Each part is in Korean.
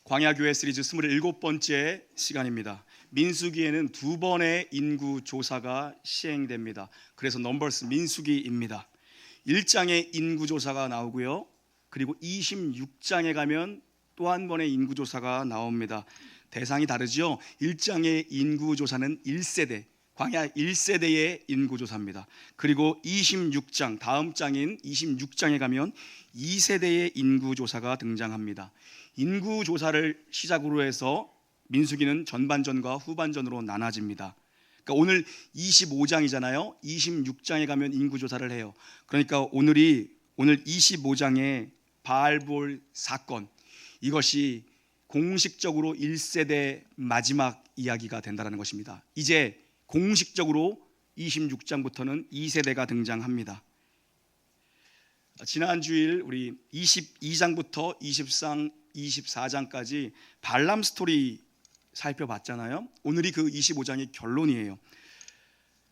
광야교회 시리즈 27번째 시간입니다. 민수기에는 2번의 인구조사가 시행됩니다. 그래서 넘버스 민수기입니다. 1장에 인구조사가 나오고요, 그리고 26장에 가면 또 한 번의 인구조사가 나옵니다. 대상이 다르죠. 1장의 인구조사는 1세대, 광야 1세대의 인구조사입니다. 그리고 26장, 다음 장인 26장에 가면 2세대의 인구조사가 등장합니다. 인구조사를 시작으로 해서 민수기는 전반전과 후반전으로 나눠집니다. 그러니까 오늘 25장이잖아요. 26장에 가면 인구조사를 해요. 그러니까 오늘 25장의 바알볼 사건, 이것이 공식적으로 1세대 마지막 이야기가 된다는 것입니다. 이제 공식적으로 26장부터는 2세대가 등장합니다. 지난 주일 우리 22장부터 24장까지 발람 스토리 살펴봤잖아요. 오늘이 그 25장의 결론이에요.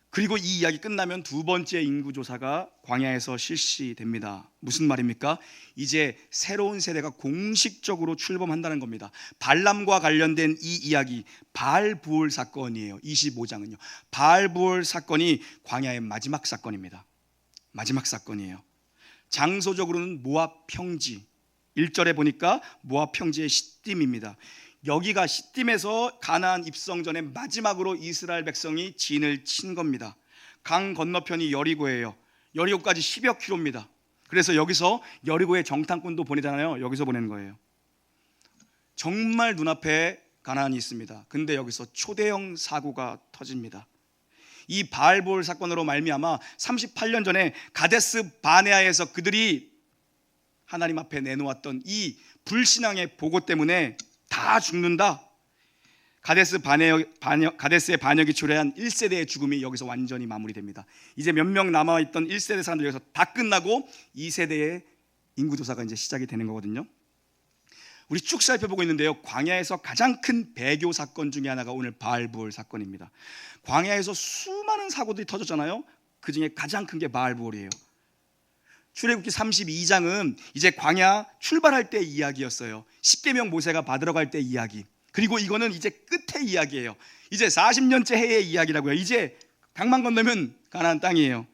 그리고 이 이야기 끝나면 두 번째 인구조사가 광야에서 실시됩니다. 무슨 말입니까? 이제 새로운 세대가 공식적으로 출범한다는 겁니다. 발람과 관련된 이 이야기, 바알부올 사건이에요. 25장은요. 바알부올 사건이 광야의 마지막 사건입니다. 마지막 사건이에요. 장소적으로는 모압 평지, 1절에 보니까 모압 평지의 시딤입니다. 여기가 시딤에서 가나안 입성 전에 마지막으로 이스라엘 백성이 진을 친 겁니다. 강 건너편이 여리고예요. 여리고까지 10여 킬로입니다. 그래서 여기서 여리고의 정탐꾼도 보내잖아요. 여기서 보내는 거예요. 정말 눈앞에 가나안이 있습니다. 근데 여기서 초대형 사고가 터집니다. 이 바알볼 사건으로 말미암아 38년 전에 가데스 바네아에서 그들이 하나님 앞에 내놓았던 이 불신앙의 보고 때문에 다 죽는다. 가데스의 반역이 초래한 1세대의 죽음이 여기서 완전히 마무리됩니다. 이제 몇 명 남아있던 1세대 사람들 여기서 다 끝나고 2세대의 인구조사가 이제 시작이 되는 거거든요. 우리 쭉 살펴보고 있는데요, 광야에서 가장 큰 배교 사건 중에 하나가 오늘 바알부올 사건입니다. 광야에서 수많은 사고들이 터졌잖아요. 그 중에 가장 큰 게 바알부올이에요. 출애굽기 32장은 이제 광야 출발할 때 이야기였어요. 십계명 모세가 받으러 갈 때 이야기. 그리고 이거는 이제 끝의 이야기예요. 이제 40년째 해의 이야기라고요. 이제 강만 건너면 가나안 땅이에요.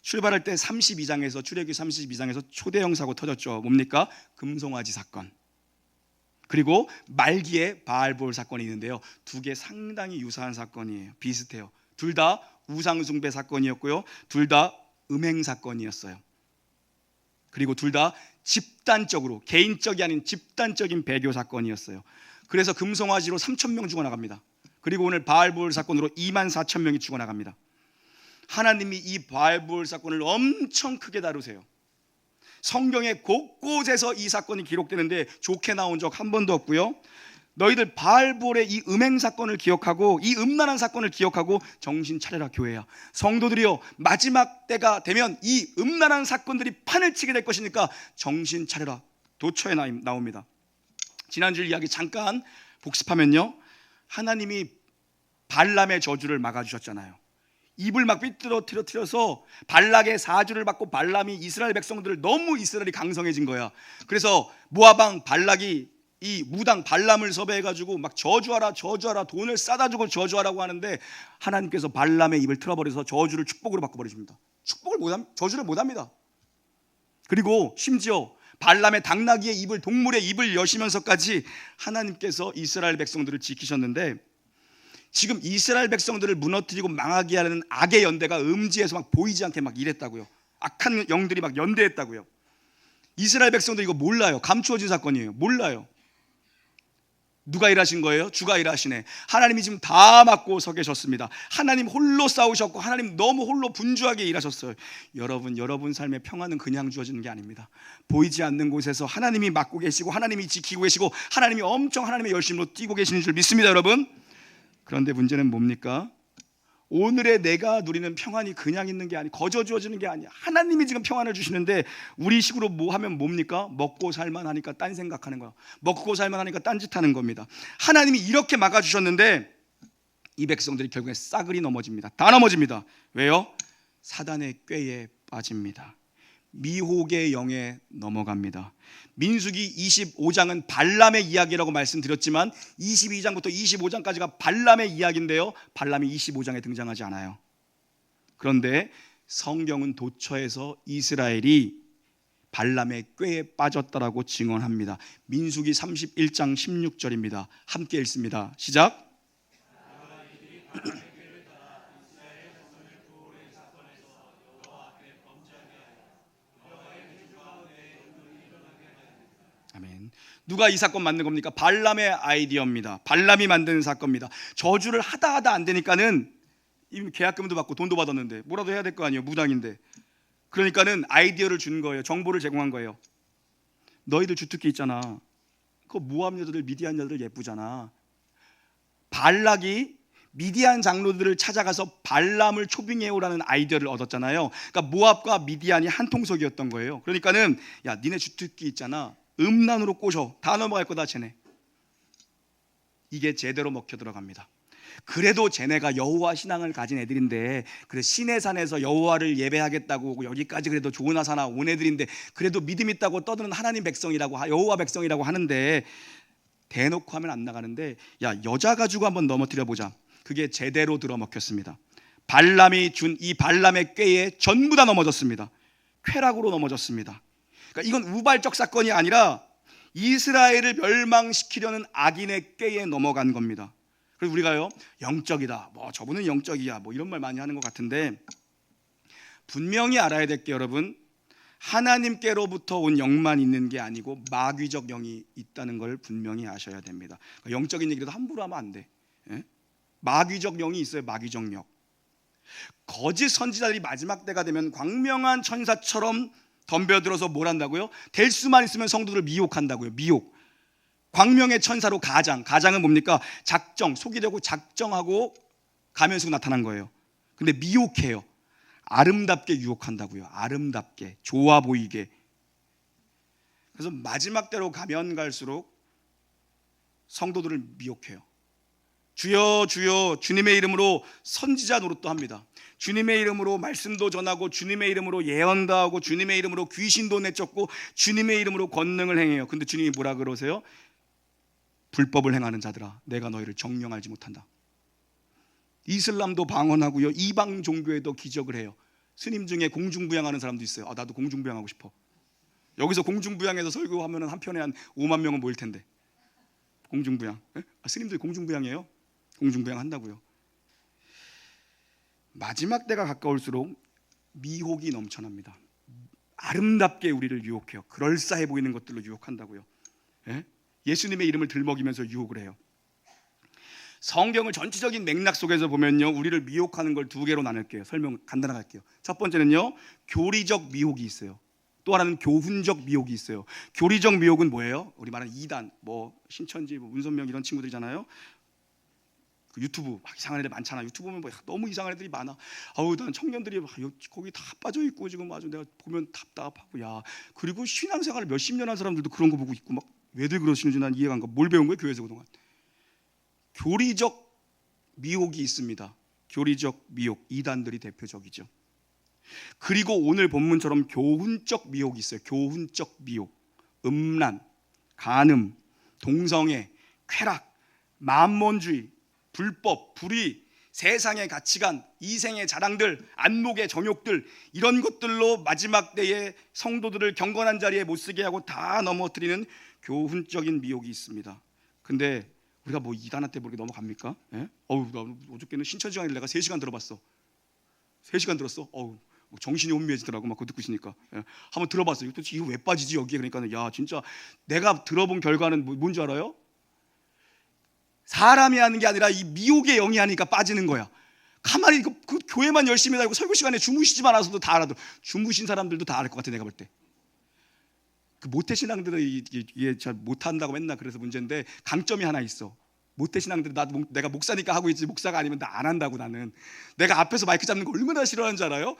출발할 때 32장에서 출애굽기 32장에서 초대형 사고 터졌죠. 뭡니까? 금송아지 사건. 그리고 말기에 바알볼 사건이 있는데요, 두 개 상당히 유사한 사건이에요. 비슷해요. 둘 다 우상숭배 사건이었고요, 둘 다 음행 사건이었어요. 그리고 둘 다 집단적으로, 개인적이 아닌 집단적인 배교 사건이었어요. 그래서 금송아지로 3,000명 죽어나갑니다. 그리고 오늘 바알볼 사건으로 24,000명이 죽어나갑니다. 하나님이 이 바알볼 사건을 엄청 크게 다루세요. 성경의 곳곳에서 이 사건이 기록되는데 좋게 나온 적 한 번도 없고요. 너희들 바알볼의 이 음행 사건을 기억하고, 이 음란한 사건을 기억하고 정신 차려라 교회야. 성도들이여, 마지막 때가 되면 이 음란한 사건들이 판을 치게 될 것이니까 정신 차려라. 도처에 나옵니다. 지난주 이야기 잠깐 복습하면요, 하나님이 발람의 저주를 막아주셨잖아요. 입을 막 삐뚤어뜨려서 발락의 사주를 받고 발람이 이스라엘 백성들을, 너무 이스라엘이 강성해진 거야. 그래서 모압 왕 발락이 이 무당 발람을 섭외해가지고 막 저주하라 돈을 싸다 주고 저주하라고 하는데, 하나님께서 발람의 입을 틀어버려서 저주를 축복으로 바꿔버리십니다. 저주를 못합니다. 그리고 심지어 발람의 당나귀의 입을, 동물의 입을 여시면서까지 하나님께서 이스라엘 백성들을 지키셨는데, 지금 이스라엘 백성들을 무너뜨리고 망하게 하는 악의 연대가 음지에서 막 보이지 않게 막 이랬다고요. 악한 영들이 막 연대했다고요. 이스라엘 백성들 이거 몰라요. 감추어진 사건이에요. 몰라요. 누가 일하신 거예요? 주가 일하시네. 하나님이 지금 다 맡고 서 계셨습니다. 하나님 홀로 싸우셨고, 하나님 너무 홀로 분주하게 일하셨어요. 여러분 삶의 평안은 그냥 주어지는 게 아닙니다. 보이지 않는 곳에서 하나님이 맡고 계시고, 하나님이 지키고 계시고, 하나님이 엄청 하나님의 열심으로 뛰고 계시는 줄 믿습니다, 여러분. 그런데 문제는 뭡니까? 오늘의 내가 누리는 평안이 그냥 있는 게 아니, 거저 주어지는 게 아니야. 하나님이 지금 평안을 주시는데 우리 식으로 뭐 하면 뭡니까? 먹고 살만 하니까 딴 생각하는 거야. 먹고 살만 하니까 딴짓하는 겁니다. 하나님이 이렇게 막아주셨는데 이 백성들이 결국에 싸그리 넘어집니다. 다 넘어집니다. 왜요? 사단의 꾀에 빠집니다. 미혹의 영에 넘어갑니다. 민수기 25장은 발람의 이야기라고 말씀드렸지만 22장부터 25장까지가 발람의 이야기인데요, 발람이 25장에 등장하지 않아요. 그런데 성경은 도처에서 이스라엘이 발람의 꾀에 빠졌다라고 증언합니다. 민수기 31장 16절입니다. 함께 읽습니다. 시작. 아멘. 누가 이 사건 만든 겁니까? 발람의 아이디어입니다. 발람이 만든 사건입니다. 저주를 하다 안 되니까는 이미 계약금도 받고 돈도 받았는데 뭐라도 해야 될 거 아니에요. 무당인데. 그러니까는 아이디어를 준 거예요. 정보를 제공한 거예요. 너희들 주특기 있잖아. 그 모압 여자들, 미디안 여자들 예쁘잖아. 발락이 미디안 장로들을 찾아가서 발람을 초빙해오라는 아이디어를 얻었잖아요. 그러니까 모압과 미디안이 한 통속이었던 거예요. 그러니까는 야, 니네 주특기 있잖아. 음란으로 꼬셔. 다 넘어갈 거다 쟤네. 이게 제대로 먹혀 들어갑니다. 그래도 쟤네가 여호와 신앙을 가진 애들인데, 그래 시내산에서 여호와를 예배하겠다고 여기까지 그래도 조나사나 온 애들인데 그래도 믿음 있다고 떠드는 하나님 백성이라고, 여호와 백성이라고 하는데 대놓고 하면 안 나가는데, 야 여자 가지고 한번 넘어뜨려 보자. 그게 제대로 들어먹혔습니다. 발람이 준 이 발람의 꾀에 전부 다 넘어졌습니다. 쾌락으로 넘어졌습니다. 그러니까 이건 우발적 사건이 아니라 이스라엘을 멸망시키려는 악인의 꾀에 넘어간 겁니다. 그래서 우리가요, 영적이다, 뭐 저분은 영적이야, 뭐 이런 말 많이 하는 것 같은데, 분명히 알아야 될 게 여러분, 하나님께로부터 온 영만 있는 게 아니고 마귀적 영이 있다는 걸 분명히 아셔야 됩니다. 그러니까 영적인 얘기라도 함부로 하면 안 돼. 예? 마귀적 영이 있어요. 마귀적 영. 거짓 선지자들이 마지막 때가 되면 광명한 천사처럼 덤벼들어서 뭘 한다고요? 될 수만 있으면 성도들을 미혹한다고요. 미혹. 광명의 천사로 가장은 뭡니까? 작정, 속이 되고 작정하고 가면 쓰고 나타난 거예요. 근데 미혹해요. 아름답게 유혹한다고요. 아름답게, 좋아 보이게. 그래서 마지막 때로 가면 갈수록 성도들을 미혹해요. 주여 주여 주님의 이름으로 선지자 노릇도 합니다. 주님의 이름으로 말씀도 전하고, 주님의 이름으로 예언도 하고, 주님의 이름으로 귀신도 내쫓고, 주님의 이름으로 권능을 행해요. 근데 주님이 뭐라 그러세요? 불법을 행하는 자들아, 내가 너희를 정령알지 못한다. 이슬람도 방언하고요, 이방 종교에도 기적을 해요. 스님 중에 공중부양하는 사람도 있어요. 나도 공중부양하고 싶어. 여기서 공중부양해서 설교하면 한 편에 한 5만 명은 모일 텐데. 공중부양. 스님들 공중부양해요. 공중부양 한다고요. 마지막 때가 가까울수록 미혹이 넘쳐납니다. 아름답게 우리를 유혹해요. 그럴싸해 보이는 것들로 유혹한다고요. 예수님의 이름을 들먹이면서 유혹을 해요. 성경을 전체적인 맥락 속에서 보면요, 우리를 미혹하는 걸 두 개로 나눌게요. 설명 간단하게 할게요. 첫 번째는요, 교리적 미혹이 있어요. 또 하나는 교훈적 미혹이 있어요. 교리적 미혹은 뭐예요? 우리 말하는 이단, 뭐 신천지, 뭐 문선명 이런 친구들이잖아요. 그 유튜브 막 이상한 애들 많잖아. 유튜브 보면 뭐 너무 이상한 애들이 많아. 난 청년들이 막 거기 다 빠져 있고 지금 아주 내가 보면 답답하고, 야, 그리고 신앙생활을 몇십 년 한 사람들도 그런 거 보고 있고, 막 왜들 그러시는지 난 이해가 안 가. 뭘 배운 거예요 교회에서 그동안? 교리적 미혹이 있습니다. 교리적 미혹, 이단들이 대표적이죠. 그리고 오늘 본문처럼 교훈적 미혹이 있어요. 교훈적 미혹, 음란, 간음, 동성애, 쾌락, 만몬주의, 불법, 불의, 세상의 가치관, 이생의 자랑들, 안목의 정욕들, 이런 것들로 마지막 때에 성도들을 경건한 자리에 못 쓰게 하고 다 넘어뜨리는 교훈적인 미혹이 있습니다. 근데 우리가 뭐 이단한테 모르게 넘어갑니까? 나 어저께는 신천지 강의를 내가 3시간 들어봤어. 3시간 들었어. 뭐 정신이 혼미해지더라고. 막 그거 듣고 있으니까. 한번 들어봤어요. 도대체 이거 왜 빠지지 여기에? 그러니까 야, 진짜 내가 들어본 결과는 뭔지 알아요? 사람이 하는 게 아니라 이 미혹의 영이 하니까 빠지는 거야. 가만히 그 교회만 열심히 다니고 설교 시간에 주무시지만 않아서도 다 알아도, 주무신 사람들도 다 알 것 같아 내가 볼 때. 그 모태신앙들은 이게 잘 못한다고 맨날 그래서 문제인데, 강점이 하나 있어. 모태신앙들은 내가 목사니까 하고 있지, 목사가 아니면 나 안 한다고. 나는 내가 앞에서 마이크 잡는 거 얼마나 싫어하는 줄 알아요?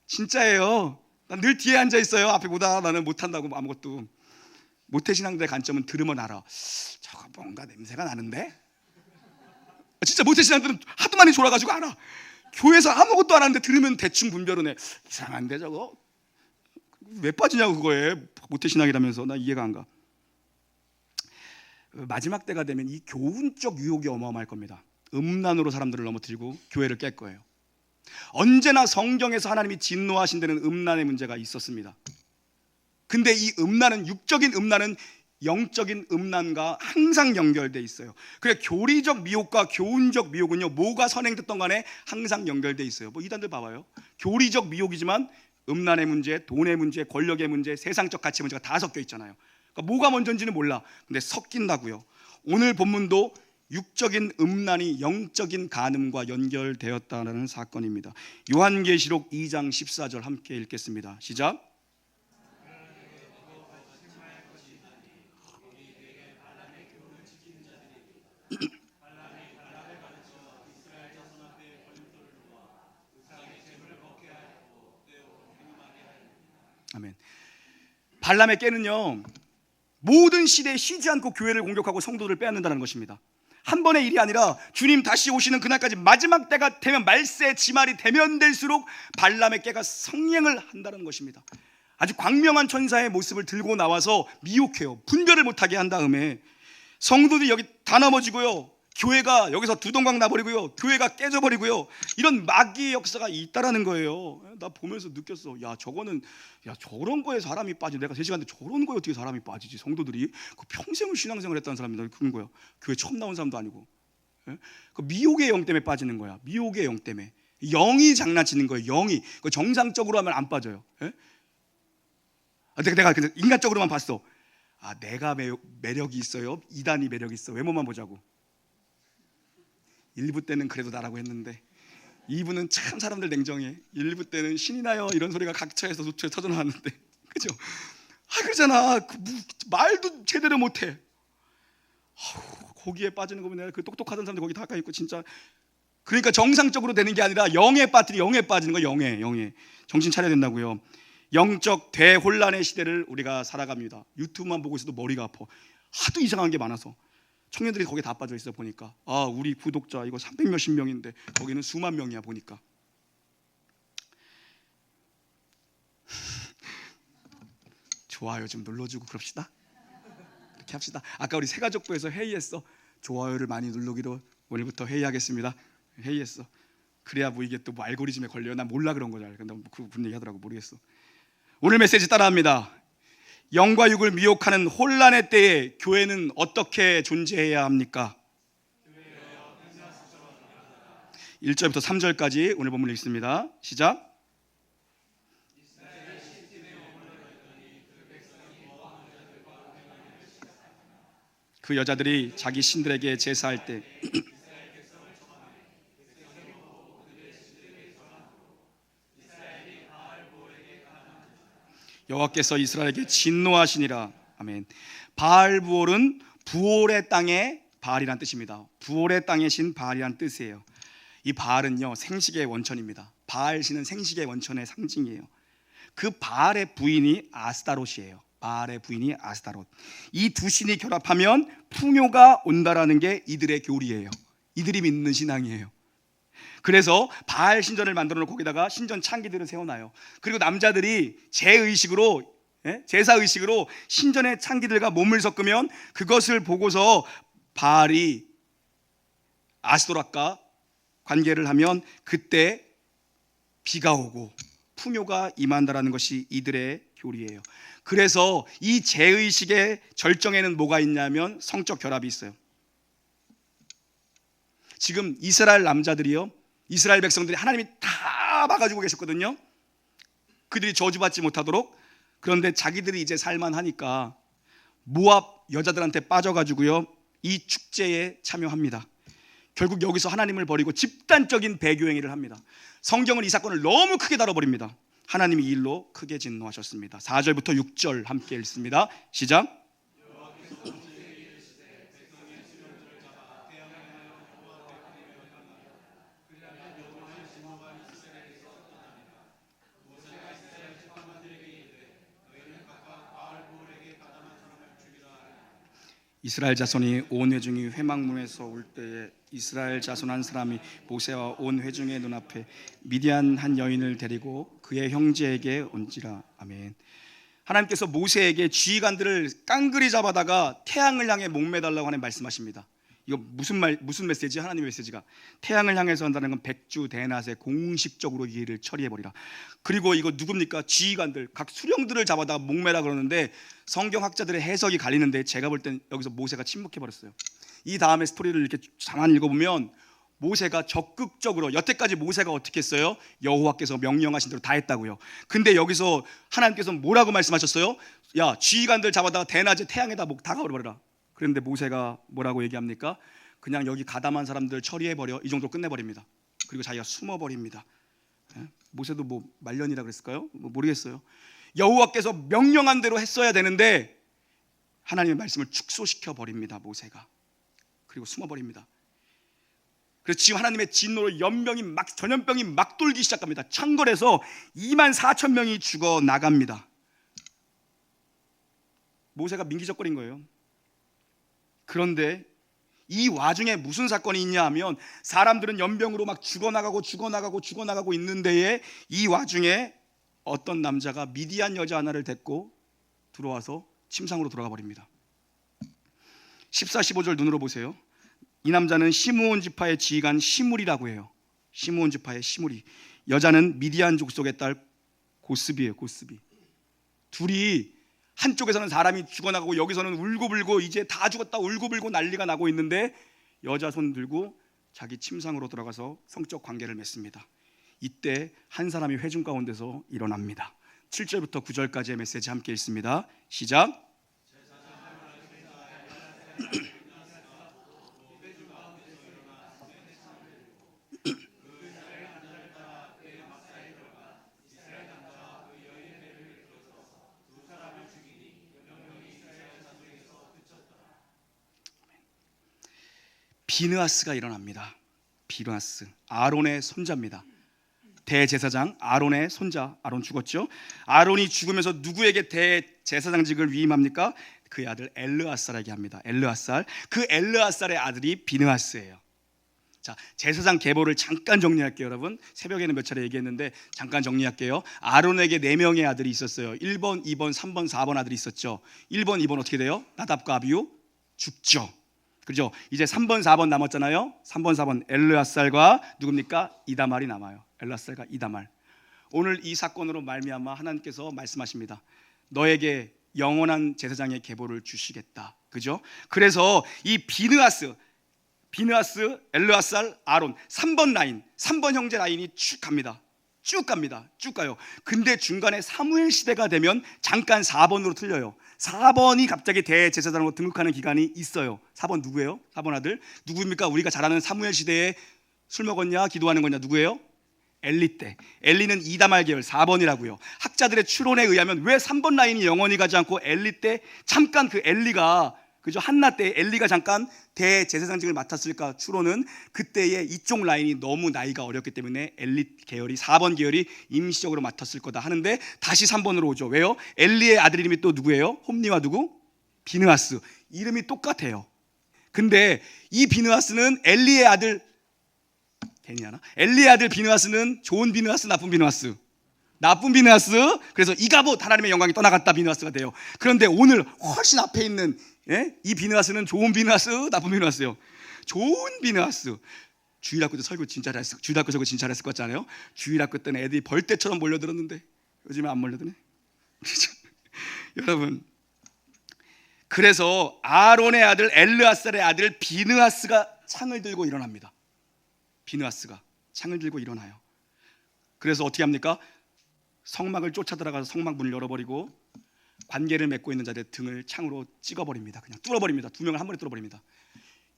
진짜예요. 난 늘 뒤에 앉아 있어요. 앞에 보다. 나는 못한다고 아무것도. 모태신앙들의 관점은 들으면 알아. 저거 뭔가 냄새가 나는데? 진짜 모태신앙들은 하도 많이 졸아가지고 알아. 교회에서 아무것도 안 하는데 들으면 대충 분별은 해. 이상한데 저거? 왜 빠지냐고 그거에. 모태신앙이라면서. 나 이해가 안 가. 마지막 때가 되면 이 교훈적 유혹이 어마어마할 겁니다. 음란으로 사람들을 넘어뜨리고 교회를 깰 거예요. 언제나 성경에서 하나님이 진노하신 데는 음란의 문제가 있었습니다. 근데 이 음란은, 육적인 음란은 영적인 음란과 항상 연결돼 있어요. 그래, 교리적 미혹과 교훈적 미혹은요, 뭐가 선행됐던 간에 항상 연결돼 있어요. 뭐 이단들 봐봐요. 교리적 미혹이지만 음란의 문제, 돈의 문제, 권력의 문제, 세상적 가치 문제가 다 섞여 있잖아요. 그러니까 뭐가 먼저인지는 몰라. 근데 섞인다고요. 오늘 본문도 육적인 음란이 영적인 간음과 연결되었다는 사건입니다. 요한계시록 2장 14절 함께 읽겠습니다. 시작. 아멘. 발람의 깨는요, 모든 시대에 쉬지 않고 교회를 공격하고 성도들을 빼앗는다는 것입니다. 한 번의 일이 아니라 주님 다시 오시는 그날까지 마지막 때가 되면, 말세 지말이 되면 될수록 발람의 깨가 성행을 한다는 것입니다. 아주 광명한 천사의 모습을 들고 나와서 미혹해요. 분별을 못하게 한 다음에 성도들이 여기 다 넘어지고요, 교회가 여기서 두동강 나버리고요, 교회가 깨져버리고요, 이런 마귀의 역사가 있다라는 거예요. 나 보면서 느꼈어. 저런 거에 사람이 빠지. 내가 3시간인데 저런 거에 어떻게 사람이 빠지지? 성도들이 그 평생을 신앙생활 했다는 사람이다. 그런 거야. 교회 처음 나온 사람도 아니고. 그 미혹의 영 때문에 빠지는 거야. 미혹의 영 때문에. 영이 장난치는 거예요. 영이. 그 정상적으로 하면 안 빠져요. 내가 인간적으로만 봤어. 내가 매력이 있어요? 이단이 매력이 있어? 외모만 보자고. 1부 때는 그래도 나라고 했는데 2부는 참 사람들 냉정해. 1부 때는 신이 나요 이런 소리가 각처에서 도처에 터져나왔는데, 그죠? 그러잖아. 말도 제대로 못해. 거기에 빠지는 거 보면 내가 그 똑똑하던 사람들 거기 다 가있고 진짜. 그러니까 정상적으로 되는 게 아니라 영에 빠지는 거. 영에 정신 차려야 된다고요. 영적 대혼란의 시대를 우리가 살아갑니다. 유튜브만 보고 있어도 머리가 아파. 하도 이상한 게 많아서. 청년들이 거기에 다 빠져 있어 보니까. 우리 구독자 이거 300몇십 명인데 거기는 수만 명이야 보니까. 좋아요 좀 눌러주고 그럽시다. 이렇게 합시다. 아까 우리 새가족부에서 회의했어. 좋아요를 많이 누르기로 오늘부터 회의하겠습니다. 회의했어. 그래야 뭐 이게 또 뭐 알고리즘에 걸려요. 난 몰라 그런 거잖아. 근데 그런 얘기 하더라고. 모르겠어. 오늘 메시지 따라합니다. 영과 육을 미혹하는 혼란의 때에 교회는 어떻게 존재해야 합니까? 1절부터 3절까지 오늘 본문을 읽습니다. 시작. 그 여자들이 자기 신들에게 제사할 때 여호와께서 이스라엘에게 진노하시니라. 아멘. 바알부올은 부올의 땅의 바알이란 뜻입니다. 부올의 땅의 신 바알이란 뜻이에요. 이 바알은요, 생식의 원천입니다. 바알신은 생식의 원천의 상징이에요. 그 바알의 부인이 아스타롯이에요. 바알의 부인이 아스타롯. 이 두 신이 결합하면 풍요가 온다라는 게 이들의 교리예요. 이들이 믿는 신앙이에요. 그래서 바알 신전을 만들어 놓고 거기다가 신전 창기들을 세워놔요. 그리고 남자들이 제사의식으로 신전의 창기들과 몸을 섞으면 그것을 보고서 바알이 아스토락과 관계를 하면 그때 비가 오고 풍요가 임한다라는 것이 이들의 교리예요. 그래서 이 제의식의 절정에는 뭐가 있냐면 성적 결합이 있어요. 지금 이스라엘 남자들이요, 이스라엘 백성들이 하나님이 다 막아주고 계셨거든요. 그들이 저주받지 못하도록. 그런데 자기들이 이제 살만하니까 모압 여자들한테 빠져가지고요, 이 축제에 참여합니다. 결국 여기서 하나님을 버리고 집단적인 배교행위를 합니다. 성경은 이 사건을 너무 크게 다뤄버립니다. 하나님이 이 일로 크게 진노하셨습니다. 4절부터 6절 함께 읽습니다. 시작. 이스라엘 자손이 온 회중이 회막문에서 올 때에 이스라엘 자손 한 사람이 모세와 온 회중의 눈앞에 미디안 한 여인을 데리고 그의 형제에게 온지라. 아멘. 아멘. 하나님께서 모세에게 지휘관들을 깡그리 잡아다가 태양을 향해 목매달라고 하는 말씀하십니다. 이거 무슨 메시지? 하나님의 메시지가 태양을 향해서 한다는 건 백주대낮에 공식적으로 이 일을 처리해버리라. 그리고 이거 누굽니까? 지휘관들, 각 수령들을 잡아다가 목매라 그러는데 성경학자들의 해석이 갈리는데 제가 볼 땐 여기서 모세가 침묵해버렸어요. 이 다음에 스토리를 이렇게 가만히 읽어보면 모세가 적극적으로, 여태까지 모세가 어떻게 했어요? 여호와께서 명령하신 대로 다 했다고요. 근데 여기서 하나님께서 뭐라고 말씀하셨어요? 야, 지휘관들 잡아다가 대낮에 태양에다 목 다가버려라. 그런데 모세가 뭐라고 얘기합니까? 그냥 여기 가담한 사람들 처리해버려, 이 정도로 끝내버립니다. 그리고 자기가 숨어버립니다. 모세도 뭐 말년이라 그랬을까요? 모르겠어요. 여호와께서 명령한 대로 했어야 되는데 하나님의 말씀을 축소시켜 버립니다. 모세가. 그리고 숨어버립니다. 그래서 지금 하나님의 진노로 전염병이 막 돌기 시작합니다. 창궐에서 24,000명이 죽어 나갑니다. 모세가 민기적거린 거예요. 그런데 이 와중에 무슨 사건이 있냐 하면 사람들은 연병으로 막 죽어나가고 있는 데에 이 와중에 어떤 남자가 미디안 여자 하나를 데리고 들어와서 침상으로 들어가 버립니다. 14, 15절 눈으로 보세요. 이 남자는 시므온 지파의 지휘관 시므리라고 해요. 시므온 지파의 시므리. 여자는 미디안 족속의 딸 고스비예요. 고스비. 둘이 한쪽에서는 사람이 죽어나가고 여기서는 울고불고 이제 다 죽었다 울고불고 난리가 나고 있는데 여자 손 들고 자기 침상으로 들어가서 성적 관계를 맺습니다. 이때 한 사람이 회중 가운데서 일어납니다. 7절부터 9절까지의 메시지 함께 읽습니다. 시작. 비느하스가 일어납니다. 비느하스, 아론의 손자입니다. 대제사장 아론의 손자. 아론 죽었죠. 아론이 죽으면서 누구에게 대제사장직을 위임합니까? 그의 아들 엘르아살에게 합니다. 엘르아살. 그 엘르아살의 아들이 비느하스예요. 자, 제사장 계보를 잠깐 정리할게요. 여러분, 새벽에는 몇 차례 얘기했는데 잠깐 정리할게요. 아론에게 4명의 아들이 있었어요. 1번, 2번, 3번, 4번 아들이 있었죠. 1번, 2번 어떻게 돼요? 나답과 아비후 죽죠. 그죠? 이제 3번, 4번 남았잖아요. 3번, 4번 엘르아살과 누굽니까? 이다말이 남아요. 엘르아살과 이다말. 오늘 이 사건으로 말미암아 하나님께서 말씀하십니다. 너에게 영원한 제사장의 계보를 주시겠다. 그죠? 그래서 이 비느하스, 엘르아살, 아론 3번 라인, 3번 형제 라인이 쭉 갑니다. 쭉 가요. 근데 중간에 사무엘 시대가 되면 잠깐 4번으로 틀려요. 4번이 갑자기 대제사장으로 등극하는 기간이 있어요. 4번 누구예요? 4번 아들 누구입니까? 우리가 잘 아는 사무엘 시대에 술 먹었냐 기도하는 거냐 누구예요? 엘리 때. 엘리는 이다말 계열 4번이라고요. 학자들의 추론에 의하면 왜 3번 라인이 영원히 가지 않고 엘리 때 잠깐 그 엘리가, 그죠? 한나 때 엘리가 잠깐 대제사장직을 맡았을까? 추론은 그때의 이쪽 라인이 너무 나이가 어렸기 때문에 엘리 계열이 4번 계열이 임시적으로 맡았을 거다 하는데 다시 3번으로 오죠. 왜요? 엘리의 아들 이름이 또 누구예요? 홈니와 누구? 비느하스. 이름이 똑같아요. 근데 이 비느하스는 엘리의 아들, 괜히 하나? 엘리의 아들 비느하스는 좋은 비느하스, 나쁜 비느하스? 나쁜 비느하스. 그래서 이가봇 하나님의 영광이 떠나갔다 비느하스가 돼요. 그런데 오늘 훨씬 앞에 있는 이 비느하스는 좋은 비느하스, 나쁜 비느하스요? 좋은 비느하스. 주일학교 때 설교 진짜 잘했어. 주일학교 설교 진짜 잘했을 것 같지 않아요? 주일학교 때는 애들이 벌떼처럼 몰려들었는데 요즘에 안 몰려드네. 여러분, 그래서 아론의 아들 엘르아살의 아들 비느하스가 창을 들고 일어납니다. 비느하스가 창을 들고 일어나요. 그래서 어떻게 합니까? 성막을 쫓아 들어가서 성막 문을 열어버리고 관계를 맺고 있는 자들의 등을 창으로 찍어버립니다. 그냥 뚫어버립니다. 2명을 한 번에 뚫어버립니다.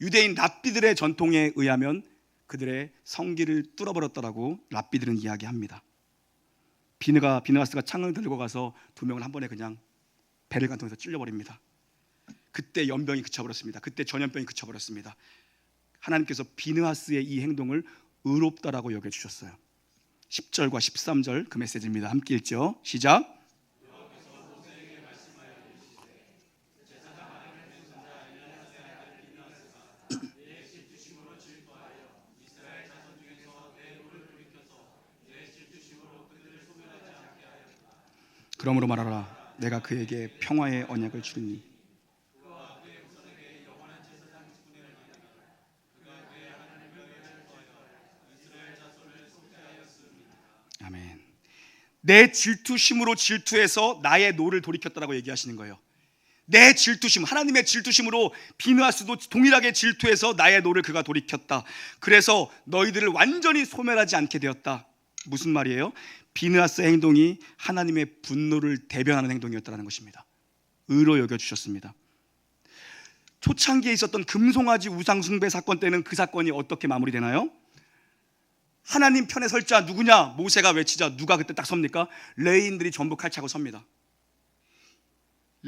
유대인 랍비들의 전통에 의하면 그들의 성기를 뚫어버렸다라고 랍비들은 이야기합니다. 비느하스가 창을 들고 가서 2명을 한 번에 그냥 배를 관통해서 찔러버립니다. 그때 연병이 그쳐버렸습니다. 그때 전염병이 그쳐버렸습니다. 하나님께서 비느하스의 이 행동을 의롭다라고 여겨주셨어요. 10절과 13절 그 메시지입니다. 함께 읽죠. 시작. 그러므로 말하라. 내가 그에게 평화의 언약을 주리니. 아멘. 내 질투심으로 질투해서 나의 노를 돌이켰다라고 얘기하시는 거예요. 내 질투심, 하나님의 질투심으로 비느하스도 동일하게 질투해서 나의 노를 그가 돌이켰다. 그래서 너희들을 완전히 소멸하지 않게 되었다. 무슨 말이에요? 비느하스의 행동이 하나님의 분노를 대변하는 행동이었다는 것입니다. 의로 여겨주셨습니다. 초창기에 있었던 금송아지 우상숭배 사건 때는 그 사건이 어떻게 마무리되나요? 하나님 편에 설 자 누구냐? 모세가 외치자 누가 그때 딱 섭니까? 레위인들이 전부 칼차고 섭니다.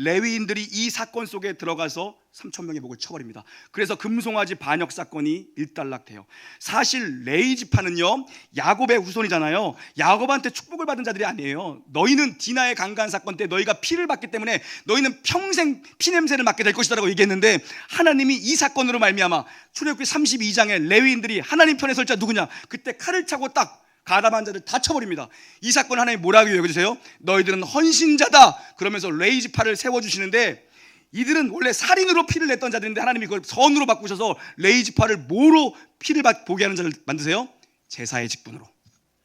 레위인들이 이 사건 속에 들어가서 3,000명의 목을 쳐버립니다. 그래서 금송아지 반역 사건이 일단락돼요. 사실 레위 지파는요, 야곱의 후손이잖아요. 야곱한테 축복을 받은 자들이 아니에요. 너희는 디나의 강간 사건 때 너희가 피를 받기 때문에 너희는 평생 피냄새를 맡게 될 것이다라고 얘기했는데, 하나님이 이 사건으로 말미암아 출애굽기 32장에 레위인들이 하나님 편에 설 자 누구냐? 그때 칼을 차고 딱 가담한 자들 다 쳐버립니다. 이 사건 하나님 뭐라고 여겨주세요? 너희들은 헌신자다. 그러면서 레위 지파를 세워주시는데, 이들은 원래 살인으로 피를 냈던 자들인데 하나님이 그걸 선으로 바꾸셔서 레위 지파를 뭐로 피를 보게 하는 자를 만드세요? 제사의 직분으로.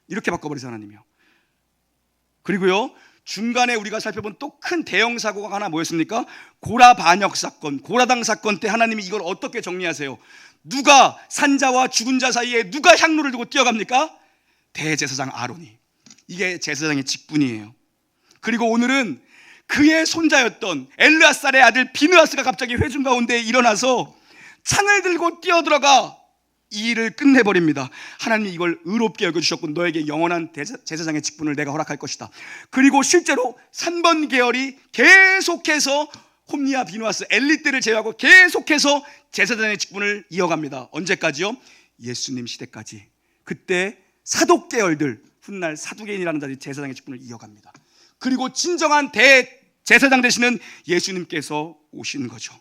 이렇게 바꿔버리세요, 하나님이요. 그리고요, 중간에 우리가 살펴본 또 큰 대형 사고가 하나 뭐였습니까? 고라 반역 사건, 고라당 사건 때 하나님이 이걸 어떻게 정리하세요? 누가 산자와 죽은 자 사이에 누가 향로를 두고 뛰어갑니까? 대제사장 아론이. 이게 제사장의 직분이에요. 그리고 오늘은 그의 손자였던 엘르아살의 아들 비느하스가 갑자기 회중 가운데 일어나서 창을 들고 뛰어들어가 이 일을 끝내버립니다. 하나님이 이걸 의롭게 여겨주셨고 너에게 영원한 제사장의 직분을 내가 허락할 것이다. 그리고 실제로 3번 계열이 계속해서 홈리와 비느하스, 엘리 때를 제외하고 계속해서 제사장의 직분을 이어갑니다. 언제까지요? 예수님 시대까지. 그때 사독 계열들, 훗날 사두개인이라는 자들이 제사장의 직분을 이어갑니다. 그리고 진정한 대제사장 되시는 예수님께서 오신 거죠.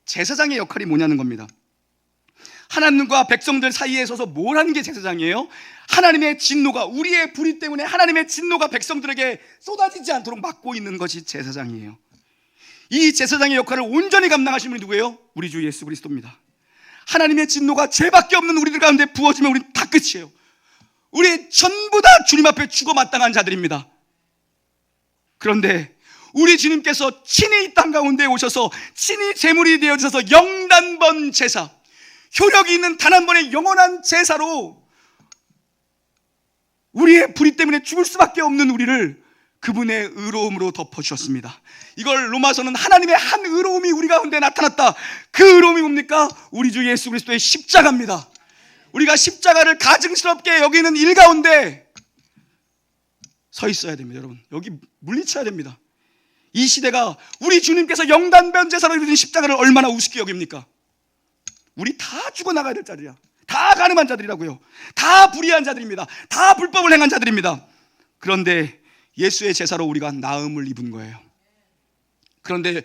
제사장의 역할이 뭐냐는 겁니다. 하나님과 백성들 사이에 서서 뭘 하는 게 제사장이에요? 하나님의 진노가, 우리의 불의 때문에 하나님의 진노가 백성들에게 쏟아지지 않도록 막고 있는 것이 제사장이에요. 이 제사장의 역할을 온전히 감당하신 분이 누구예요? 우리 주 예수 그리스도입니다. 하나님의 진노가 죄밖에 없는 우리들 가운데 부어지면 우리는 다 끝이에요. 우리 전부 다 주님 앞에 죽어 마땅한 자들입니다. 그런데 우리 주님께서 친히 이 땅 가운데 오셔서 친히 제물이 되어주셔서 영단번 제사, 효력이 있는 단 한 번의 영원한 제사로 우리의 불의 때문에 죽을 수밖에 없는 우리를 그분의 의로움으로 덮어주셨습니다. 이걸 로마서는 하나님의 한 의로움이 우리 가운데 나타났다. 그 의로움이 뭡니까? 우리 주 예수 그리스도의 십자가입니다. 우리가 십자가를 가증스럽게 여기는 일 가운데 서 있어야 됩니다. 여러분, 여기 물리쳐야 됩니다. 이 시대가 우리 주님께서 영단변 제사로 이루어진 십자가를 얼마나 우습게 여깁니까? 우리 다 죽어나가야 될 자들이야. 다 가늠한 자들이라고요. 다 불의한 자들입니다. 다 불법을 행한 자들입니다. 그런데 예수의 제사로 우리가 나음을 입은 거예요. 그런데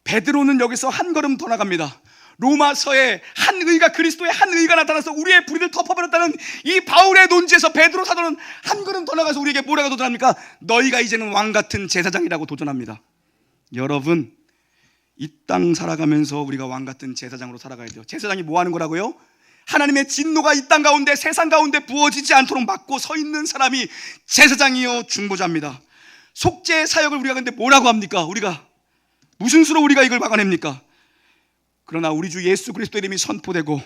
베드로는 여기서 한 걸음 더 나갑니다. 로마서에 한 의가, 그리스도의 한 의가 나타나서 우리의 불의를 덮어버렸다는 이 바울의 논지에서 베드로 사도는 한 걸음 더 나가서 우리에게 뭐라고 도전합니까? 너희가 이제는 왕같은 제사장이라고 도전합니다. 여러분, 이 땅 살아가면서 우리가 왕같은 제사장으로 살아가야 돼요. 제사장이 뭐 하는 거라고요? 하나님의 진노가 이 땅 가운데, 세상 가운데 부어지지 않도록 막고 서 있는 사람이 제사장이요 중보자입니다. 속죄 사역을 우리가 근데 뭐라고 합니까? 우리가 무슨 수로 우리가 이걸 막아냅니까? 그러나 우리 주 예수 그리스도의 이름이 선포되고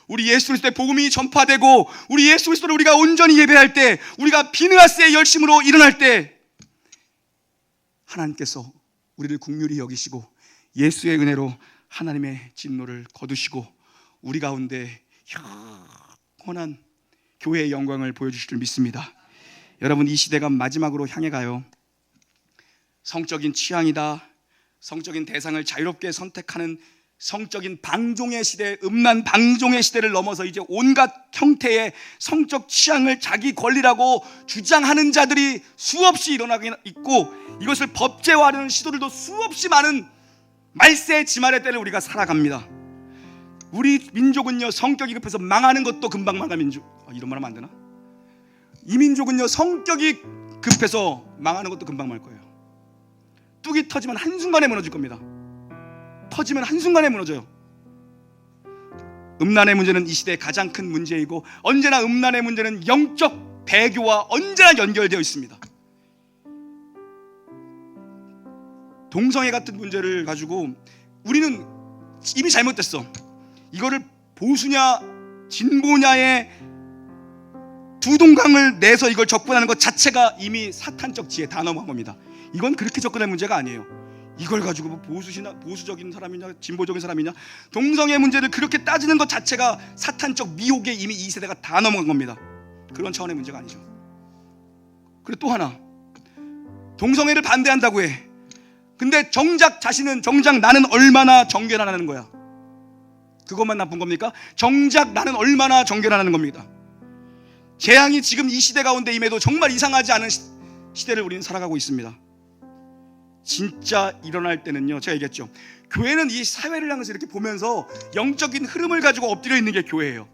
우리 예수 그리스도의 복음이 전파되고 우리 예수 그리스도를 우리가 온전히 예배할 때, 우리가 비느하스의 열심으로 일어날 때 하나님께서 우리를 긍휼히 여기시고 예수의 은혜로 하나님의 진노를 거두시고 우리 가운데 영원한 교회의 영광을 보여주실 줄 믿습니다. 여러분, 이 시대가 마지막으로 향해 가요. 성적인 취향이다, 성적인 대상을 자유롭게 선택하는 성적인 방종의 시대, 음란 방종의 시대를 넘어서 이제 온갖 형태의 성적 취향을 자기 권리라고 주장하는 자들이 수없이 일어나고 있고, 이것을 법제화하려는 시도들도 수없이 많은 말세의 지말의 때를 우리가 살아갑니다. 우리 민족은요, 성격이 급해서 망하는 것도 금방 망할 민족. 이런 말 하면 안 되나? 이 민족은요, 성격이 급해서 망하는 것도 금방 말 거예요. 뚝이 터지면 한순간에 무너질 겁니다. 터지면 한순간에 무너져요. 음란의 문제는 이 시대의 가장 큰 문제이고, 언제나 음란의 문제는 영적 배교와 언제나 연결되어 있습니다. 동성애 같은 문제를 가지고 우리는 이미 잘못됐어, 이거를 보수냐 진보냐의 두 동강을 내서 이걸 접근하는 것 자체가 이미 사탄적 지혜 다 넘어간 겁니다. 이건 그렇게 접근할 문제가 아니에요. 이걸 가지고 뭐 보수적인 사람이냐 진보적인 사람이냐, 동성애 문제를 그렇게 따지는 것 자체가 사탄적 미혹에 이미 이 세대가 다 넘어간 겁니다. 그런 차원의 문제가 아니죠. 그리고 또 하나, 동성애를 반대한다고 해. 근데 정작 나는 얼마나 정결하라는 거야. 그것만 나쁜 겁니까? 정작 나는 얼마나 정결하라는 겁니다. 재앙이 지금 이 시대 가운데 임해도 정말 이상하지 않은 시대를 우리는 살아가고 있습니다. 진짜 일어날 때는요, 제가 얘기했죠, 교회는 이 사회를 향해서 이렇게 보면서 영적인 흐름을 가지고 엎드려 있는 게 교회예요.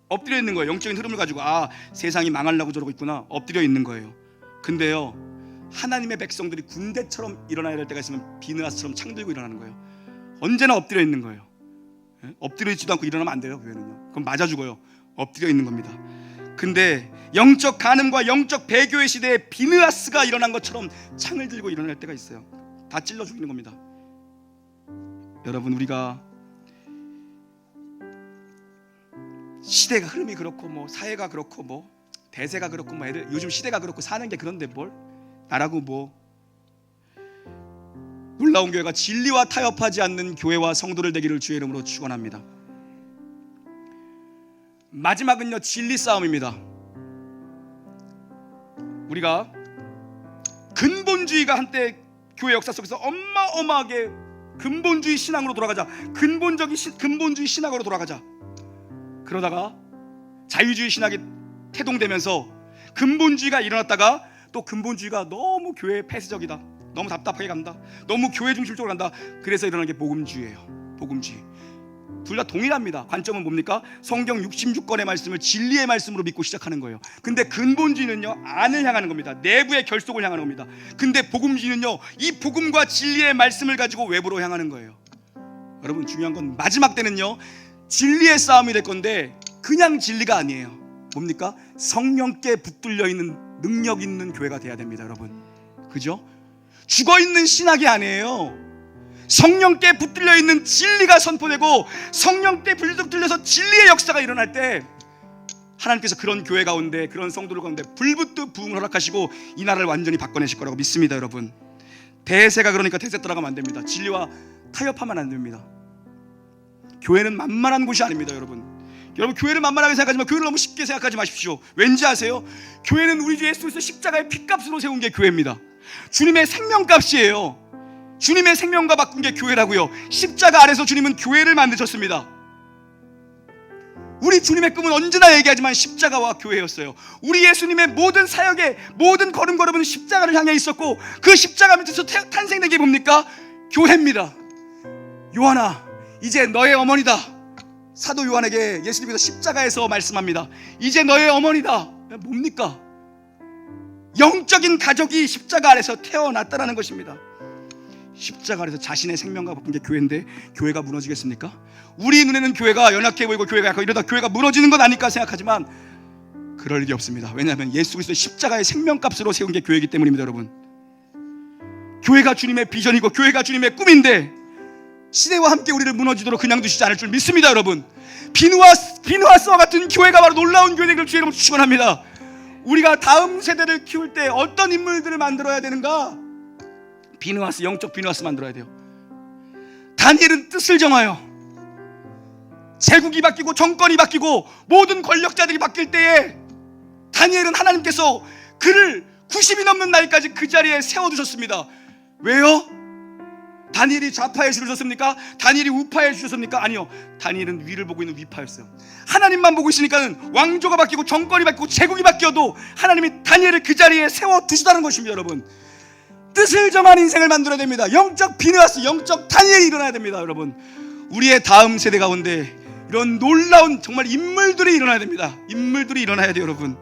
엎드려 있는 거예요. 영적인 흐름을 가지고, 아, 세상이 망하려고 저러고 있구나, 엎드려 있는 거예요. 근데요, 하나님의 백성들이 군대처럼 일어나야 될 때가 있으면 비느하스처럼 창들고 일어나는 거예요. 언제나 엎드려 있는 거예요. 엎드려 있지도 않고 일어나면 안 돼요. 교회는요, 그럼 맞아 죽어요. 엎드려 있는 겁니다. 근데 영적 간음과 영적 배교의 시대에 비느하스가 일어난 것처럼 창을 들고 일어날 때가 있어요. 다 찔러 죽이는 겁니다. 여러분, 우리가 시대가 흐름이 그렇고 뭐 사회가 그렇고 뭐 대세가 그렇고 뭐 애들 요즘 시대가 그렇고 사는 게 그런데 뭘 나라고 뭐. 놀라운 교회가 진리와 타협하지 않는 교회와 성도를 되기를 주의 이름으로 축원합니다. 마지막은요, 진리 싸움입니다. 우리가 근본주의가 한때 교회 역사 속에서 어마어마하게 근본주의 신앙으로 돌아가자, 근본주의 신학으로 돌아가자, 그러다가 자유주의 신학이 태동되면서 근본주의가 일어났다가 또 근본주의가 너무 교회 폐쇄적이다, 너무 답답하게 간다, 너무 교회 중심적으로 간다, 그래서 일어난 게 복음주의예요. 복음주의. 둘 다 동일합니다. 관점은 뭡니까? 성경 66권의 말씀을 진리의 말씀으로 믿고 시작하는 거예요. 근데 근본주의는요, 안을 향하는 겁니다. 내부의 결속을 향하는 겁니다. 근데 복음주의는요, 이 복음과 진리의 말씀을 가지고 외부로 향하는 거예요. 여러분, 중요한 건 마지막 때는요, 진리의 싸움이 될 건데 그냥 진리가 아니에요. 뭡니까? 성령께 붙들려 있는 능력 있는 교회가 돼야 됩니다. 여러분, 그죠? 죽어있는 신학이 아니에요. 성령께 붙들려 있는 진리가 선포되고 성령께 붙들려서 진리의 역사가 일어날 때 하나님께서 그런 교회 가운데, 그런 성도들 가운데 불붙듯 부흥을 허락하시고 이 나라를 완전히 바꿔내실 거라고 믿습니다. 여러분, 대세가 그러니까 대세 따라가면 안 됩니다. 진리와 타협하면 안 됩니다. 교회는 만만한 곳이 아닙니다. 여러분, 교회를 만만하게 생각하지 마. 교회를 너무 쉽게 생각하지 마십시오. 왠지 아세요? 교회는 우리 주 예수 그리스도 십자가의 피값으로 세운 게 교회입니다. 주님의 생명값이에요. 주님의 생명과 바꾼 게 교회라고요. 십자가 아래서 주님은 교회를 만드셨습니다. 우리 주님의 꿈은 언제나 얘기하지만 십자가와 교회였어요. 우리 예수님의 모든 사역의 모든 걸음걸음은 십자가를 향해 있었고, 그 십자가 밑에서 탄생된 게 뭡니까? 교회입니다. 요한아, 이제 너의 어머니다. 사도 요한에게 예수님께서 십자가에서 말씀합니다. 이제 너의 어머니다. 뭡니까? 영적인 가족이 십자가 아래서 태어났다는 것입니다. 십자가 아래서 자신의 생명과 바꾼 게 교회인데 교회가 무너지겠습니까? 우리 눈에는 교회가 연약해 보이고 교회가 약하고 이러다 교회가 무너지는 건 아닐까 생각하지만 그럴 일이 없습니다. 왜냐하면 예수 그리스도 십자가의 생명값으로 세운 게 교회이기 때문입니다. 여러분, 교회가 주님의 비전이고 교회가 주님의 꿈인데 시대와 함께 우리를 무너지도록 그냥 두시지 않을 줄 믿습니다. 여러분, 비누아스와 같은 교회가 바로 놀라운 교회를 주의 이름으로 축원합니다. 우리가 다음 세대를 키울 때 어떤 인물들을 만들어야 되는가? 비누아스, 영적 비누아스 만들어야 돼요. 다니엘은 뜻을 정하여 제국이 바뀌고 정권이 바뀌고 모든 권력자들이 바뀔 때에 다니엘은 하나님께서 그를 90이 넘는 날까지 그 자리에 세워두셨습니다. 왜요? 다니엘이 좌파에 주셨습니까? 다니엘이 우파에 주셨습니까? 아니요, 다니엘은 위를 보고 있는 위파였어요. 하나님만 보고 있으니까는 왕조가 바뀌고 정권이 바뀌고 제국이 바뀌어도 하나님이 다니엘을 그 자리에 세워두시다는 것입니다. 여러분, 뜻을 정한 인생을 만들어야 됩니다. 영적 비누아스, 영적 다니엘이 일어나야 됩니다. 여러분, 우리의 다음 세대 가운데 이런 놀라운 정말 인물들이 일어나야 됩니다. 인물들이 일어나야 돼요. 여러분,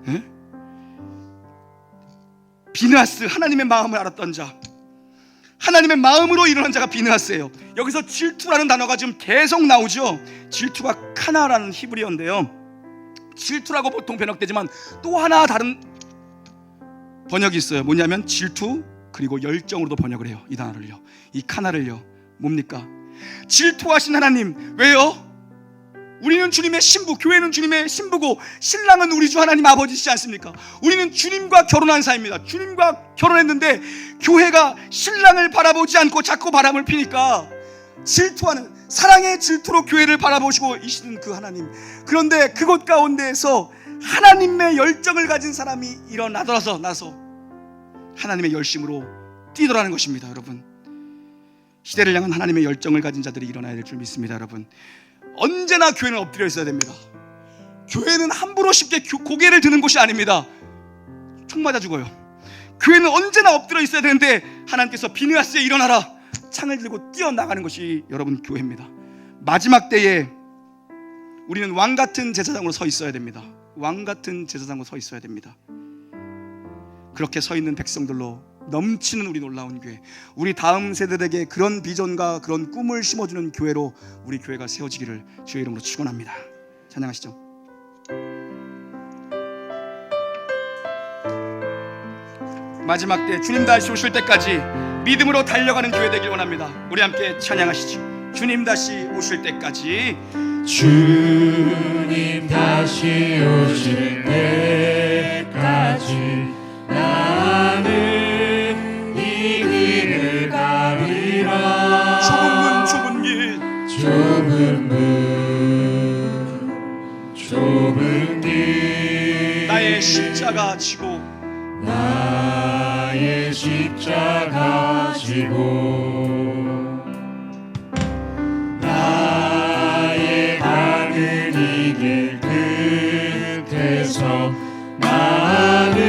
예? 비느하스, 하나님의 마음을 알았던 자, 하나님의 마음으로 일어난 자가 비느하스예요. 여기서 질투라는 단어가 지금 계속 나오죠. 질투가 카나라는 히브리어인데요, 질투라고 보통 번역되지만 또 하나 다른 번역이 있어요. 뭐냐면 질투 그리고 열정으로도 번역을 해요. 이 단어를요, 이 카나를요. 뭡니까? 질투하신 하나님. 왜요? 우리는 주님의 신부, 교회는 주님의 신부고 신랑은 우리 주 하나님 아버지시지 않습니까? 우리는 주님과 결혼한 사이입니다. 주님과 결혼했는데 교회가 신랑을 바라보지 않고 자꾸 바람을 피니까 질투하는, 사랑의 질투로 교회를 바라보시고 이시는 그 하나님. 그런데 그곳 가운데에서 하나님의 열정을 가진 사람이 일어나서 하나님의 열심으로 뛰더라는 것입니다. 여러분, 시대를 향한 하나님의 열정을 가진 자들이 일어나야 될 줄 믿습니다. 여러분, 언제나 교회는 엎드려 있어야 됩니다. 교회는 함부로 쉽게 고개를 드는 곳이 아닙니다. 총 맞아 죽어요. 교회는 언제나 엎드려 있어야 되는데 하나님께서 비느하스에 일어나라, 창을 들고 뛰어나가는 것이 여러분 교회입니다. 마지막 때에 우리는 왕같은 제사장으로 서 있어야 됩니다. 왕같은 제사장으로 서 있어야 됩니다. 그렇게 서 있는 백성들로 넘치는 우리 놀라운 교회, 우리 다음 세대들에게 그런 비전과 그런 꿈을 심어주는 교회로 우리 교회가 세워지기를 주의 이름으로 축원합니다. 찬양하시죠. 마지막 때 주님 다시 오실 때까지 믿음으로 달려가는 교회 되길 원합니다. 우리 함께 찬양하시죠. 주님 다시 오실 때까지, 주님 다시 오실 때까지 나는 이 길을 가리라. 좁은 길 좁은 길 나의 십자가 지고 나의 십자가 지고 나의 가는 이 길 끝에서 나는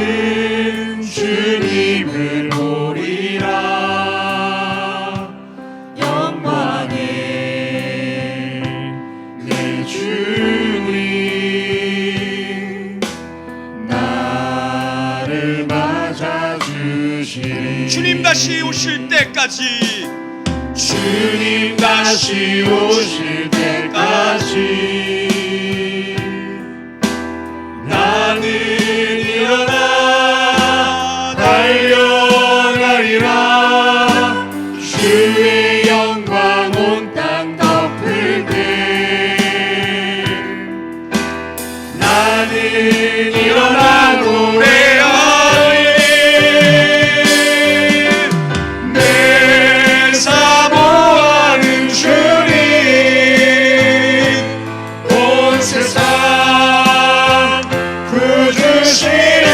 주님을 보리라. 영광의 내 주님 나를 맞아주시리. 주님 다시 오실 때까지, 주님 다시 오실 때까지 나는 일어나 달려가리라. 주의 영광 온 땅 덮을 때 나는 일어나 노래하리. 내 사모하는 주님 온 세상 구주시라.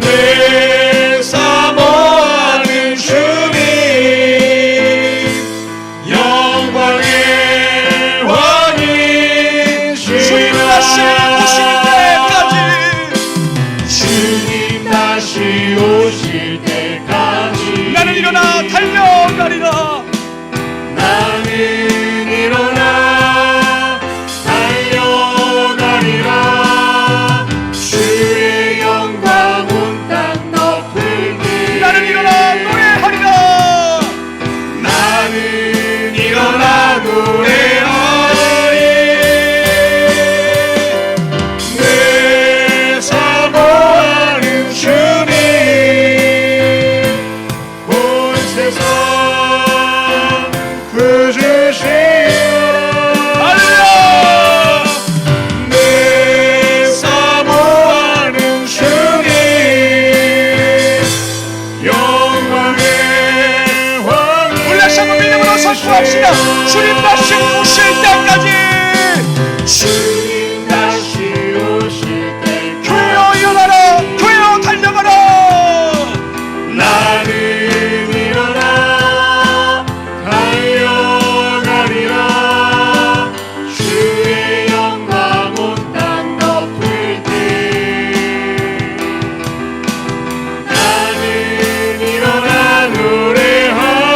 내 사모하는 주님 영광의 왕이시라. 주님 다시 오실 때까지 나는 일어나 달려가리라. 나는 일어나 달려가리라. 주의 영광 온 땅 덮을 때 나는 일어나 노래하리라. 나는 일어나 노래하리. 내 사모하는 주님 온 세상 구주시라. 할렐루야. 내 사모하는 주님 영광의 왕. 우리 다시 한번 믿음으로 선포합시다. 주님 다시 오실 때까지, 주님 다시 오실 때까지 교회여 일어나라, 교회여 달려가라. 나는 일어나 달려가리라. 주의 영광 온 땅 덮을 때 나는 일어나 노래하리.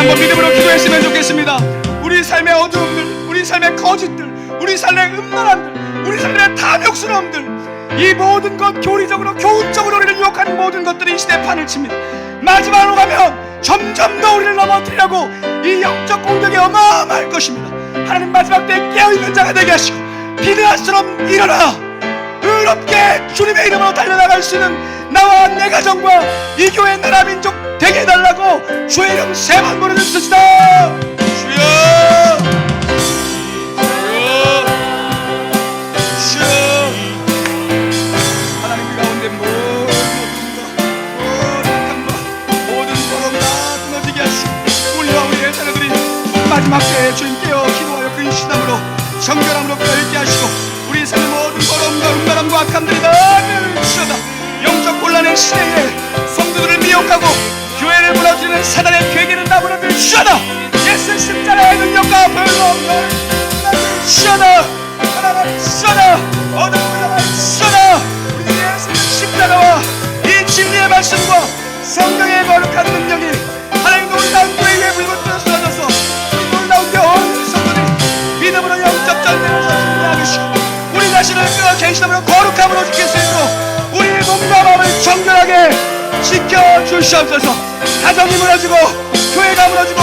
한번 믿음으로 기도했으면 좋겠습니다. 우리 삶의 어두움들, 우리 삶의 거짓들, 우리 삶의 음란함들, 우리 삶의 탐욕스러움들, 이 모든 것 교리적으로 교훈적으로 우리를 유혹하는 모든 것들이 이 시대에 판을 칩니다. 마지막으로 가면 점점 더 우리를 넘어뜨리려고 이 영적 공격이 어마어마할 것입니다. 하나님 마지막 때에 깨어있는 자가 되게 하시고 비드아처럼 일어나 의롭게 주님의 이름으로 달려나갈 수 있는 나와 내 가정과 이 교회 나라 민족 되게 해달라고 주의 이름 세 번 부르짖읍시다. 주여, 주여, 하나님 가운데 모든 소금 다 끊어지게 하시고 우리와 우리의 자녀들이 마지막 때에 주님 깨어 기도하여 근신함으로 정결함으로 깨어있게 하시고 우리 삶의 모든 더러움과 음란함과 악함들이 다 주셔다. 영적 곤란의 시대에 성도들을 미혹하고 교회를 무너뜨리는 사단의 괴계는 다 무너뜨려 주셔다. 예수 십자가의 능력과 벌거움을 주셔다. 하나님 주셔다. 어둠을 나가 주셔다. 우리 예수의 십자가와 이 진리의 말씀과 성령의 거룩한 능력이 하나님 놀라운 교회 위에 불붙어 쏟아져서 이 놀라운 온 성도들이 믿음으로 영적 전쟁을 승리하시고 우리 자신을 끄어 계시함으로 거룩함으로 지킬 수 있고 우리의 몸과 마음을 정결하게 지켜주시옵소서. 가정이 무너지고 교회가 무너지고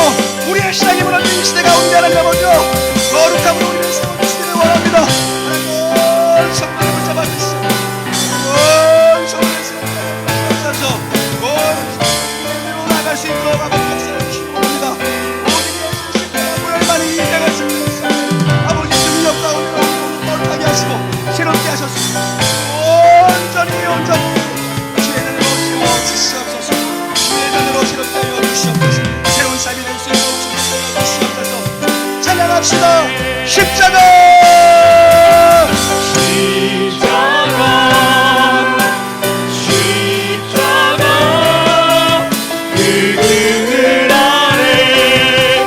우리의 신앙이 무너지는 이 시대 가운데 하나님 아버지 거룩함으로 우리를 세워주시기를 원합니다. 온 성도를 붙잡아주시고 온 성도를 세워주셔서 온 성도를 나갈 수 있도록 아버지 역사를 주시기 원합니다. 모든 예수 십자가 보혈만이 인정할 수 있는 아버지 능력 가운데 우리를 거룩하게 하시고 새롭게 하셨습니다. 온전히 주의 눈으로 세워주시옵소서. 주의 눈으로 새롭게 하여 주시옵소서. 새로운 삶이 될 수 있도록 주시옵소서. 찬양합시다. 십자가 그늘 아래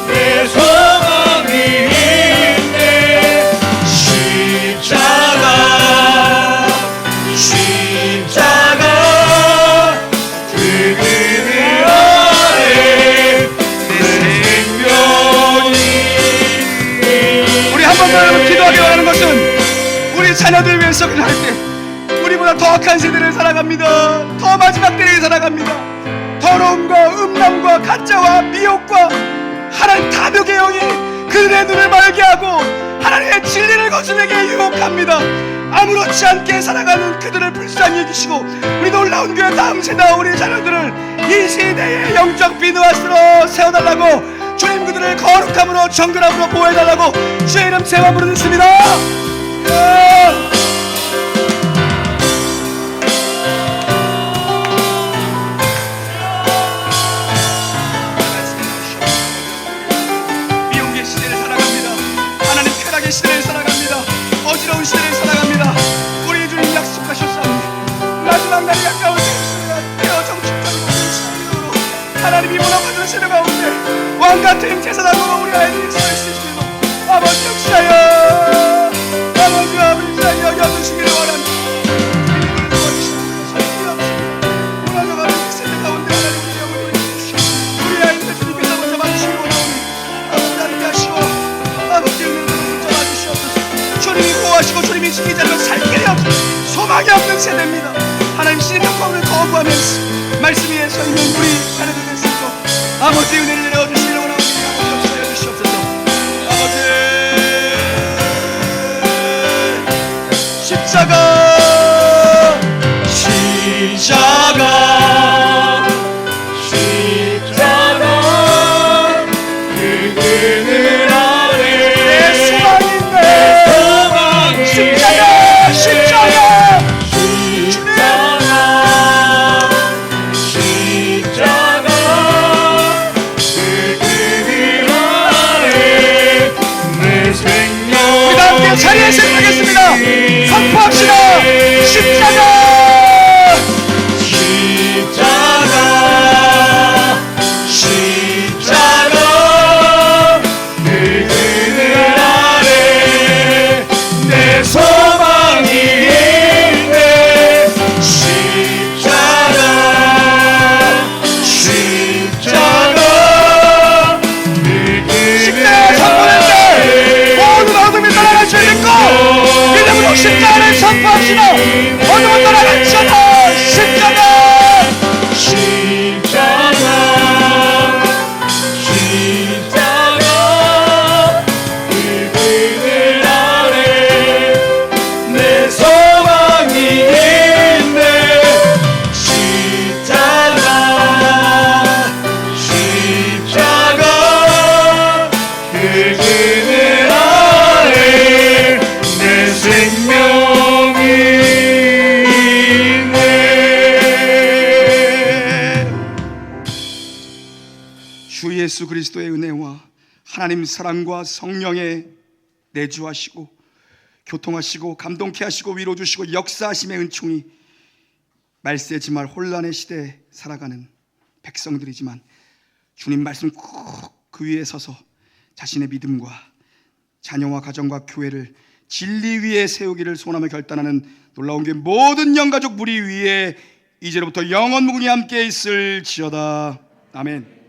내 소망이 있네. 십자가 그 그늘 아래 내 생명이 있네. 우리 한 번 더 여러분 기도하기 원하는 것은 우리 자녀들 위해서 기도할 때 우리보다 더 악한 세대를 살아갑니다. 더 마지막 때를 살아갑니다. 더러움과 음란과 가짜와 미혹과 하나님 탐욕의 영이 그들의 눈을 멀게 하고 하나님의 진리를 거스르게 유혹합니다. 아무렇지 않게 살아가는 그들을 불쌍히 여기시고 우리 놀라운 교회 다음 세대 우리 자녀들을 이 시대의 영적 비누아스로 세워달라고 주님 그들을 거룩함으로 정결함으로 보호해달라고 주의 이름 세 번 부르짖습니다. 미혹의 시대를 살아갑니다. 하나님 쾌락의 시대를 살아갑니다. 어지러운 시대를 살아갑니다. 우리 주님 약속하셨사오니 마지막 날이 가까운 때어 정직하고 신앙으로 하나님이 무너가는 세대 가운데 왕같은 제사장으로 우리 아이들이 서 있으시고 아버지 역사여 아버지 아버지 여겨주시기를 원합니다. 주님을 거치시고 설기 없이 무너져가는 이 세대 가운데 하나님 우리 영을 주시고 우리 아이들 주님께서 먼저 봐주시기 원하오니 아버지 하나님 하시고 아버지 은혜로 붙잡아 주시옵소서. 주님이 구하시고 주님이 지키지 않으면 살 길이 없어 소망이 없는 세대입니다. 하나님 신의 영광을 거부하면서 말씀 위에 서 있는 우리 자녀들 됐습니다. 아버지 은혜를 내려주시기를 원하오니 아버지 역사여 주시옵소서. 아버지 십자가 그 그늘 아래 내 소망인데 십자가 십자가 그 예수 그리스도의 은혜와 하나님 사랑과 성령의 내주하시고 교통하시고 감동케 하시고 위로 주시고 역사하심의 은총이 말세지말 혼란의 시대에 살아가는 백성들이지만 주님 말씀 꼭 그 위에 서서 자신의 믿음과 자녀와 가정과 교회를 진리 위에 세우기를 소원하며 결단하는 놀라운 교회 모든 영가족 무리 위에 이제로부터 영원 무궁히 함께 있을지어다. 아멘.